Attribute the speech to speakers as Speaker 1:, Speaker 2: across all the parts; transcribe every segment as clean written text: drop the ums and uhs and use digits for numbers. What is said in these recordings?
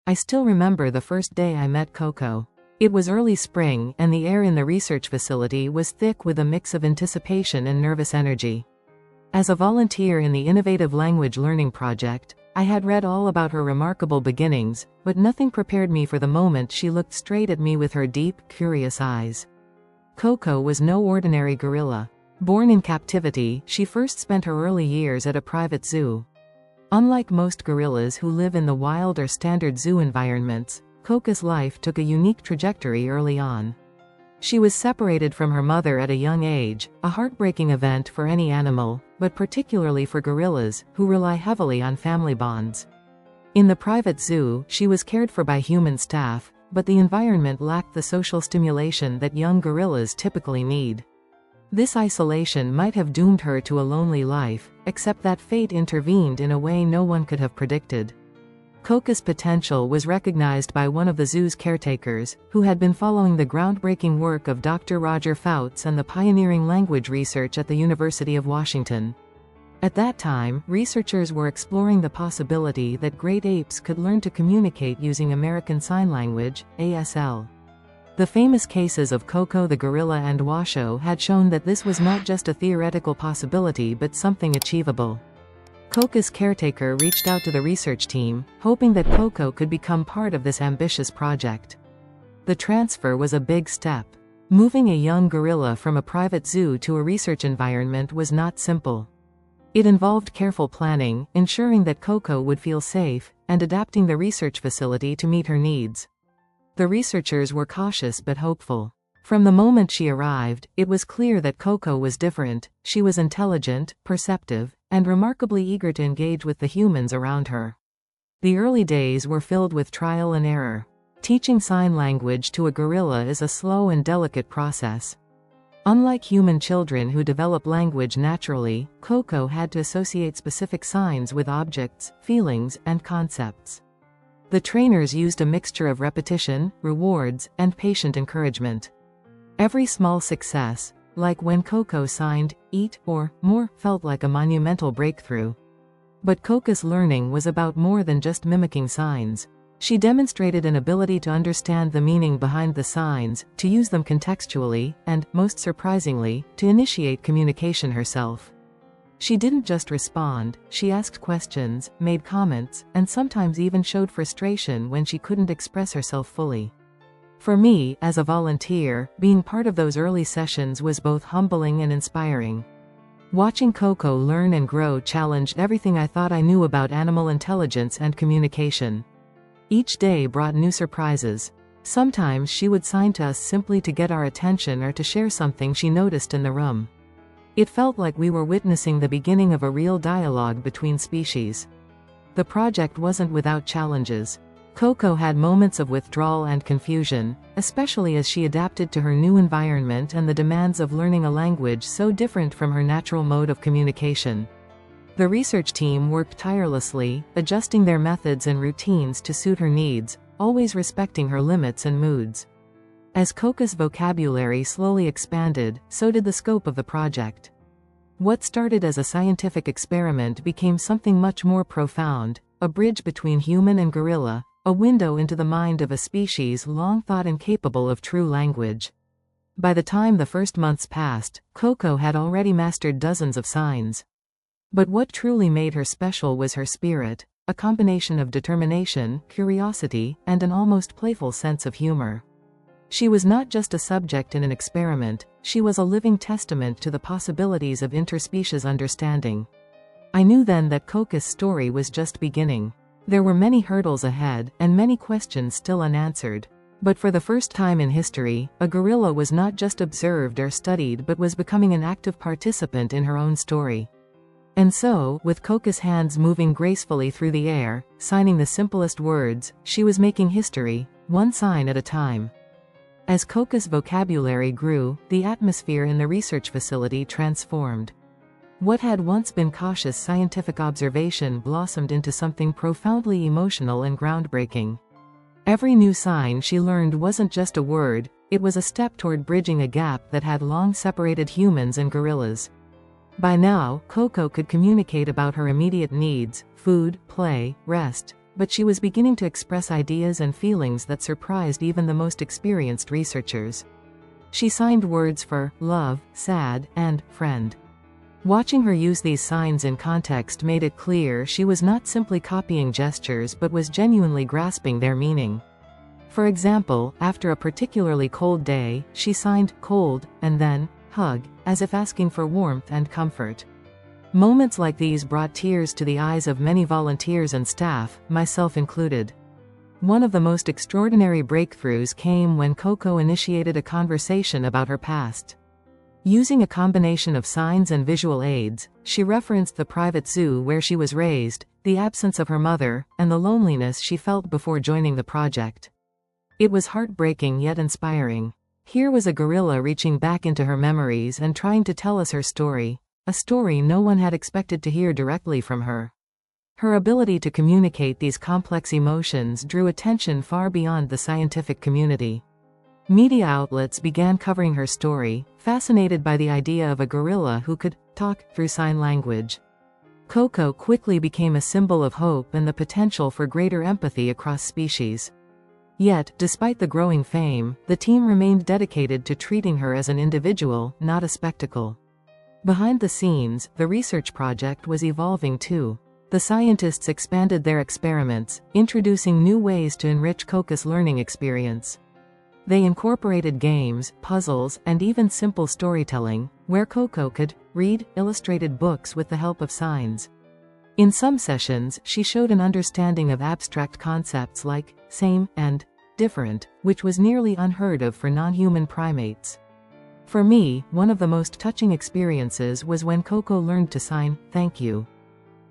Speaker 1: I still remember the first day I met Coco. It was early spring, and the air in the research facility was thick with a mix of anticipation and nervous energy. As a volunteer in the Innovative Language Learning Project, I had read all about her remarkable beginnings, but nothing prepared me for the moment she looked straight at me with her deep, curious eyes. Coco was no ordinary gorilla. Born in captivity, she first spent her early years at a private zoo. Unlike most gorillas who live in the wild or standard zoo environments, Coco's life took a unique trajectory early on. She was separated from her mother at a young age, a heartbreaking event for any animal, but particularly for gorillas, who rely heavily on family bonds. In the private zoo, she was cared for by human staff, but the environment lacked the social stimulation that young gorillas typically need. This isolation might have doomed her to a lonely life, except that fate intervened in a way no one could have predicted. Coco's potential was recognized by one of the zoo's caretakers, who had been following the groundbreaking work of Dr. Roger Fouts and the pioneering language research at the University of Washington. At that time, researchers were exploring the possibility that great apes could learn to communicate using American Sign Language, ASL. The famous cases of Coco the gorilla and Washoe had shown that this was not just a theoretical possibility but something achievable. Coco's caretaker reached out to the research team, hoping that Coco could become part of this ambitious project. The transfer was a big step. Moving a young gorilla from a private zoo to a research environment was not simple. It involved careful planning, ensuring that Coco would feel safe, and adapting the research facility to meet her needs. The researchers were cautious but hopeful. From the moment she arrived, it was clear that Coco was different. She was intelligent, perceptive, and remarkably eager to engage with the humans around her. The early days were filled with trial and error. Teaching sign language to a gorilla is a slow and delicate process. Unlike human children who develop language naturally, Coco had to associate specific signs with objects, feelings, and concepts. The trainers used a mixture of repetition, rewards, and patient encouragement. Every small success, like when Coco signed, "eat" or "more," felt like a monumental breakthrough. But Coco's learning was about more than just mimicking signs. She demonstrated an ability to understand the meaning behind the signs, to use them contextually, and, most surprisingly, to initiate communication herself. She didn't just respond, she asked questions, made comments, and sometimes even showed frustration when she couldn't express herself fully. For me, as a volunteer, being part of those early sessions was both humbling and inspiring. Watching Coco learn and grow challenged everything I thought I knew about animal intelligence and communication. Each day brought new surprises. Sometimes she would sign to us simply to get our attention or to share something she noticed in the room. It felt like we were witnessing the beginning of a real dialogue between species. The project wasn't without challenges. Coco had moments of withdrawal and confusion, especially as she adapted to her new environment and the demands of learning a language so different from her natural mode of communication. The research team worked tirelessly, adjusting their methods and routines to suit her needs, always respecting her limits and moods. As Coco's vocabulary slowly expanded, so did the scope of the project. What started as a scientific experiment became something much more profound, a bridge between human and gorilla, a window into the mind of a species long thought incapable of true language. By the time the first months passed, Coco had already mastered dozens of signs. But what truly made her special was her spirit, a combination of determination, curiosity, and an almost playful sense of humor. She was not just a subject in an experiment, she was a living testament to the possibilities of interspecies understanding. I knew then that Coco's story was just beginning. There were many hurdles ahead, and many questions still unanswered. But for the first time in history, a gorilla was not just observed or studied but was becoming an active participant in her own story. And so, with Coco's hands moving gracefully through the air, signing the simplest words, she was making history, one sign at a time. As Coco's vocabulary grew, the atmosphere in the research facility transformed. What had once been cautious scientific observation blossomed into something profoundly emotional and groundbreaking. Every new sign she learned wasn't just a word, it was a step toward bridging a gap that had long separated humans and gorillas. By now, Coco could communicate about her immediate needs: food, play, rest, but she was beginning to express ideas and feelings that surprised even the most experienced researchers. She signed words for love, sad, and friend. Watching her use these signs in context made it clear she was not simply copying gestures but was genuinely grasping their meaning. For example, after a particularly cold day, she signed cold, and then hug, as if asking for warmth and comfort. Moments like these brought tears to the eyes of many volunteers and staff, myself included. One of the most extraordinary breakthroughs came when Coco initiated a conversation about her past. Using a combination of signs and visual aids, she referenced the private zoo where she was raised, the absence of her mother, and the loneliness she felt before joining the project. It was heartbreaking yet inspiring. Here was a gorilla reaching back into her memories and trying to tell us her story, a story no one had expected to hear directly from her. Her ability to communicate these complex emotions drew attention far beyond the scientific community. Media outlets began covering her story, fascinated by the idea of a gorilla who could talk through sign language. Coco quickly became a symbol of hope and the potential for greater empathy across species. Yet, despite the growing fame, the team remained dedicated to treating her as an individual, not a spectacle. Behind the scenes, the research project was evolving too. The scientists expanded their experiments, introducing new ways to enrich Coco's learning experience. They incorporated games, puzzles, and even simple storytelling, where Coco could read illustrated books with the help of signs. In some sessions, she showed an understanding of abstract concepts like same and different, which was nearly unheard of for non-human primates. For me, one of the most touching experiences was when Coco learned to sign thank you.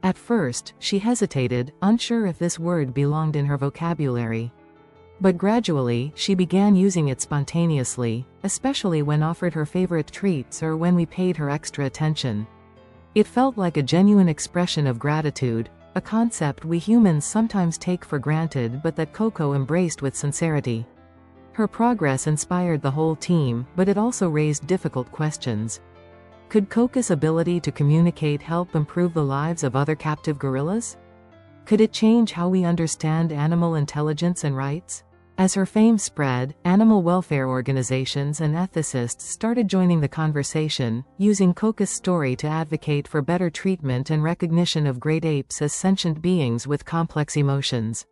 Speaker 1: At first, she hesitated, unsure if this word belonged in her vocabulary. But gradually, she began using it spontaneously, especially when offered her favorite treats or when we paid her extra attention. It felt like a genuine expression of gratitude, a concept we humans sometimes take for granted but that Coco embraced with sincerity. Her progress inspired the whole team, but it also raised difficult questions. Could Coco's ability to communicate help improve the lives of other captive gorillas? Could it change how we understand animal intelligence and rights? As her fame spread, animal welfare organizations and ethicists started joining the conversation, using Coco's story to advocate for better treatment and recognition of great apes as sentient beings with complex emotions.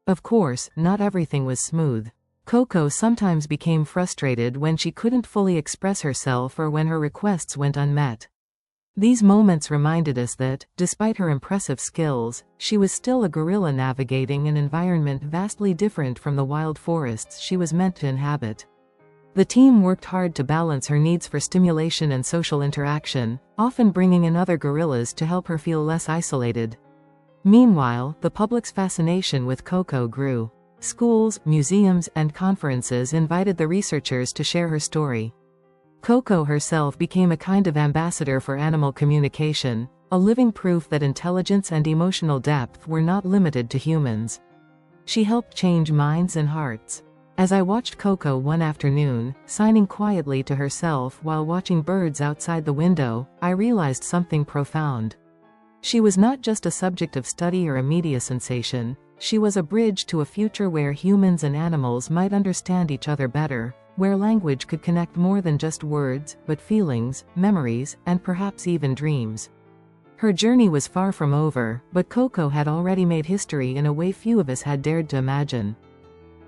Speaker 1: Of course, not everything was smooth. Coco sometimes became frustrated when she couldn't fully express herself or when her requests went unmet. These moments reminded us that, despite her impressive skills, she was still a gorilla navigating an environment vastly different from the wild forests she was meant to inhabit. The team worked hard to balance her needs for stimulation and social interaction, often bringing in other gorillas to help her feel less isolated. Meanwhile, the public's fascination with Coco grew. Schools, museums, and conferences invited the researchers to share her story. Coco herself became a kind of ambassador for animal communication, a living proof that intelligence and emotional depth were not limited to humans. She helped change minds and hearts. As I watched Coco one afternoon, signing quietly to herself while watching birds outside the window, I realized something profound. She was not just a subject of study or a media sensation, she was a bridge to a future where humans and animals might understand each other better, where language could connect more than just words, but feelings, memories, and perhaps even dreams. Her journey was far from over, but Coco had already made history in a way few of us had dared to imagine.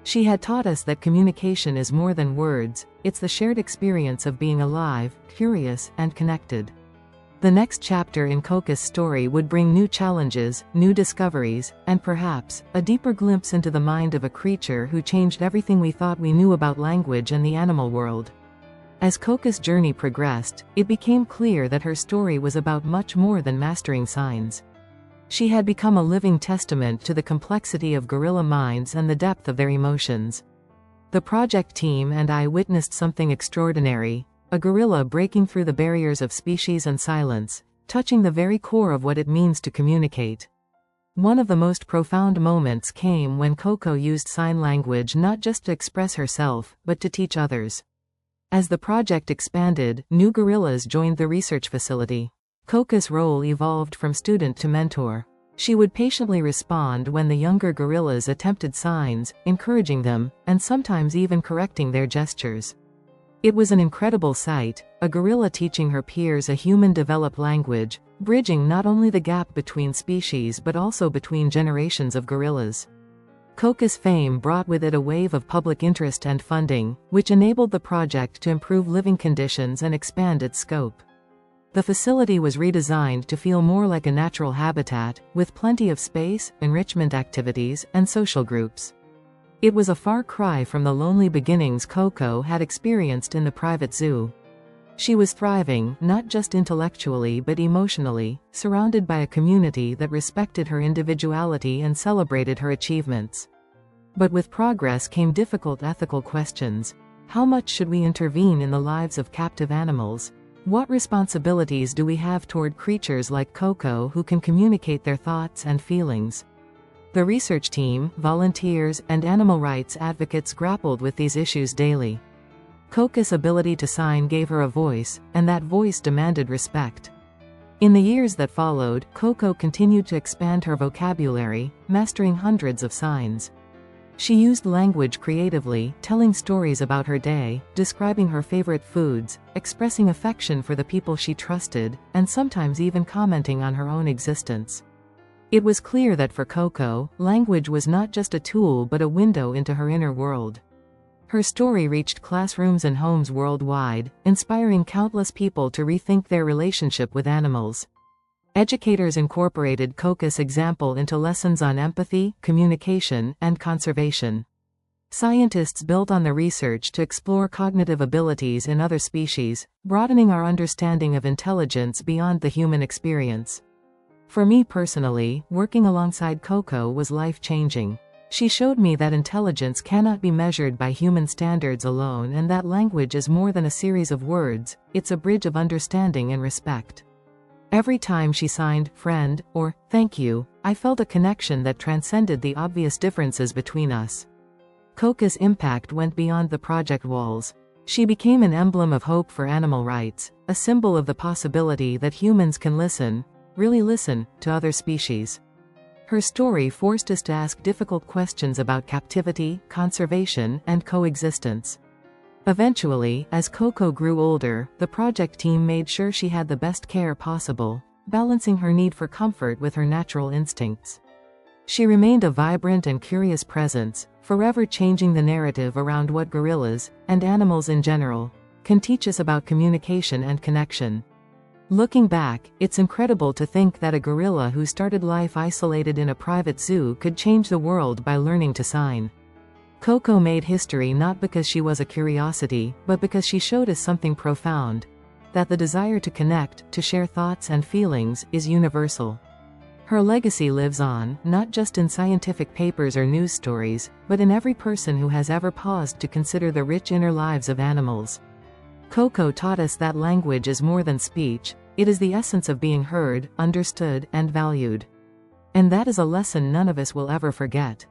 Speaker 1: She had taught us that communication is more than words, it's the shared experience of being alive, curious, and connected. The next chapter in Coco's story would bring new challenges, new discoveries, and perhaps, a deeper glimpse into the mind of a creature who changed everything we thought we knew about language and the animal world. As Coco's journey progressed, it became clear that her story was about much more than mastering signs. She had become a living testament to the complexity of gorilla minds and the depth of their emotions. The project team and I witnessed something extraordinary. A gorilla breaking through the barriers of species and silence, touching the very core of what it means to communicate. One of the most profound moments came when Coco used sign language not just to express herself, but to teach others. As the project expanded, new gorillas joined the research facility. Coco's role evolved from student to mentor. She would patiently respond when the younger gorillas attempted signs, encouraging them, and sometimes even correcting their gestures. It was an incredible sight, a gorilla teaching her peers a human-developed language, bridging not only the gap between species but also between generations of gorillas. Coco's fame brought with it a wave of public interest and funding, which enabled the project to improve living conditions and expand its scope. The facility was redesigned to feel more like a natural habitat, with plenty of space, enrichment activities, and social groups. It was a far cry from the lonely beginnings Coco had experienced in the private zoo. She was thriving, not just intellectually but emotionally, surrounded by a community that respected her individuality and celebrated her achievements. But with progress came difficult ethical questions. How much should we intervene in the lives of captive animals? What responsibilities do we have toward creatures like Coco who can communicate their thoughts and feelings? The research team, volunteers, and animal rights advocates grappled with these issues daily. Coco's ability to sign gave her a voice, and that voice demanded respect. In the years that followed, Coco continued to expand her vocabulary, mastering hundreds of signs. She used language creatively, telling stories about her day, describing her favorite foods, expressing affection for the people she trusted, and sometimes even commenting on her own existence. It was clear that for Coco, language was not just a tool but a window into her inner world. Her story reached classrooms and homes worldwide, inspiring countless people to rethink their relationship with animals. Educators incorporated Coco's example into lessons on empathy, communication, and conservation. Scientists built on the research to explore cognitive abilities in other species, broadening our understanding of intelligence beyond the human experience. For me personally, working alongside Coco was life-changing. She showed me that intelligence cannot be measured by human standards alone and that language is more than a series of words, it's a bridge of understanding and respect. Every time she signed "friend" or "thank you," I felt a connection that transcended the obvious differences between us. Coco's impact went beyond the project walls. She became an emblem of hope for animal rights, a symbol of the possibility that humans can listen, really listen, to other species. Her story forced us to ask difficult questions about captivity, conservation, and coexistence. Eventually, as Coco grew older, the project team made sure she had the best care possible, balancing her need for comfort with her natural instincts. She remained a vibrant and curious presence, forever changing the narrative around what gorillas, and animals in general, can teach us about communication and connection. Looking back, it's incredible to think that a gorilla who started life isolated in a private zoo could change the world by learning to sign. Coco made history not because she was a curiosity, but because she showed us something profound: that the desire to connect, to share thoughts and feelings, is universal. Her legacy lives on, not just in scientific papers or news stories, but in every person who has ever paused to consider the rich inner lives of animals. Coco taught us that language is more than speech, it is the essence of being heard, understood, and valued. And that is a lesson none of us will ever forget.